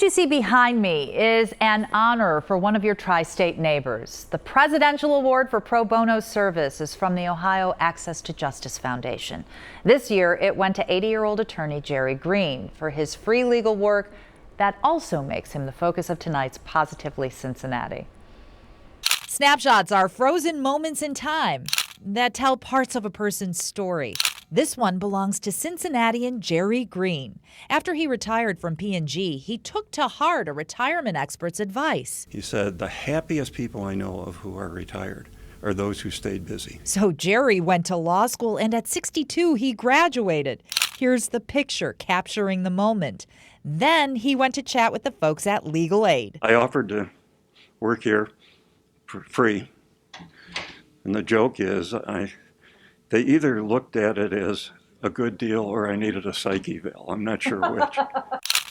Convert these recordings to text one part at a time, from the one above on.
What you see behind me is an honor for one of your tri-state neighbors. The Presidential Award for Pro Bono Service is from the Ohio Access to Justice Foundation. This year, it went to 80-year-old attorney Gerry Greene for his free legal work that also makes him the focus of tonight's Positively Cincinnati. Snapshots are frozen moments in time that tell parts of a person's story. This one belongs to Cincinnatian Gerry Greene. After he retired from P&G, he took to heart a retirement expert's advice. He said, the happiest people I know of who are retired are those who stayed busy. So Gerry went to law school, and at 62, he graduated. Here's the picture capturing the moment. Then he went to chat with the folks at Legal Aid. I offered to work here for free. And the joke is, they either looked at it as a good deal or I needed a psych eval. I'm not sure which.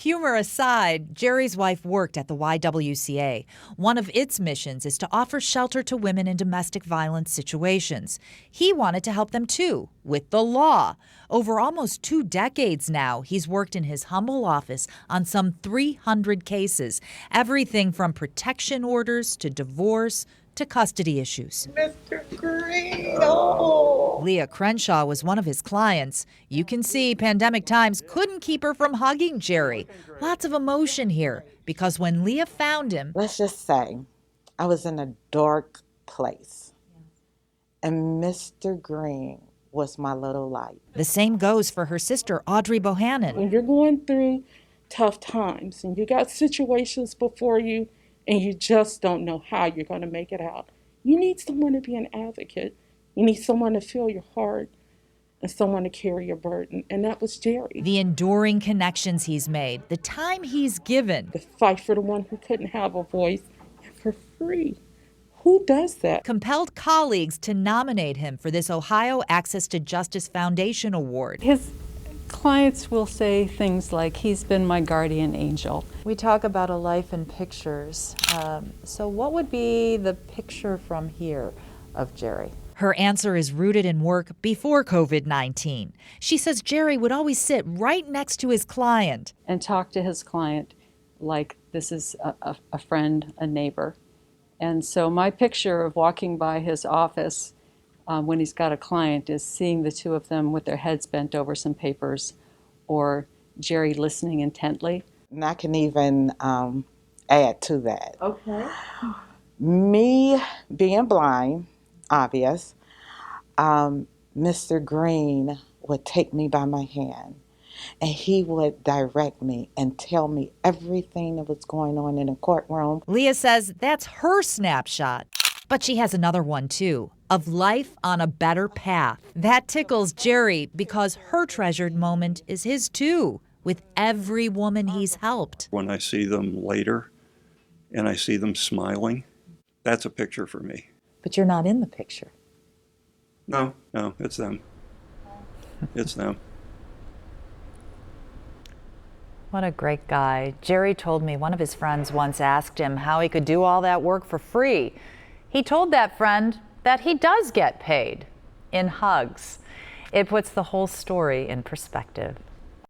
Humor aside, Gerry's wife worked at the YWCA. One of its missions is to offer shelter to women in domestic violence situations. He wanted to help them too, with the law. Over almost 2 decades now, he's worked in his humble office on some 300 cases. Everything from protection orders to divorce to custody issues. Mr. Greene, oh. Leah Crenshaw was one of his clients. You can see pandemic times couldn't keep her from hugging Gerry. Lots of emotion here, because when Leah found him, Let's just say I was in a dark place, and Mr. Greene was my little light. the same goes for her sister, Audrey Bohannon. When you're going through tough times and you got situations before you and you just don't know how you're going to make it out, you need someone to be an advocate. You need someone to feel your heart and someone to carry your burden. And that was Gerry. The enduring connections he's made, the time he's given. The fight for the one who couldn't have a voice, and for free. Who does that? Compelled colleagues to nominate him for this Ohio Access to Justice Foundation Award. His clients will say things like, he's been my guardian angel. We talk about a life in pictures. So what would be the picture from here of Gerry? Her answer is rooted in work before COVID-19. She says Gerry would always sit right next to his client And talk to his client like this is a friend, a neighbor. And so my picture of walking by his office when he's got a client is seeing the two of them with their heads bent over some papers, or Gerry listening intently. And I can even add to that. Okay. Me being blind, obvious, Mr. Greene would take me by my hand and he would direct me and tell me everything that was going on in the courtroom. Leah says that's her snapshot. But she has another one, too, of life on a better path. That tickles Gerry because her treasured moment is his, too, with every woman he's helped. When I see them later and I see them smiling, that's a picture for me. But you're not in the picture. No, it's them. It's them. What a great guy. Gerry told me one of his friends once asked him how he could do all that work for free. He told that friend that he does get paid in hugs. It puts the whole story in perspective.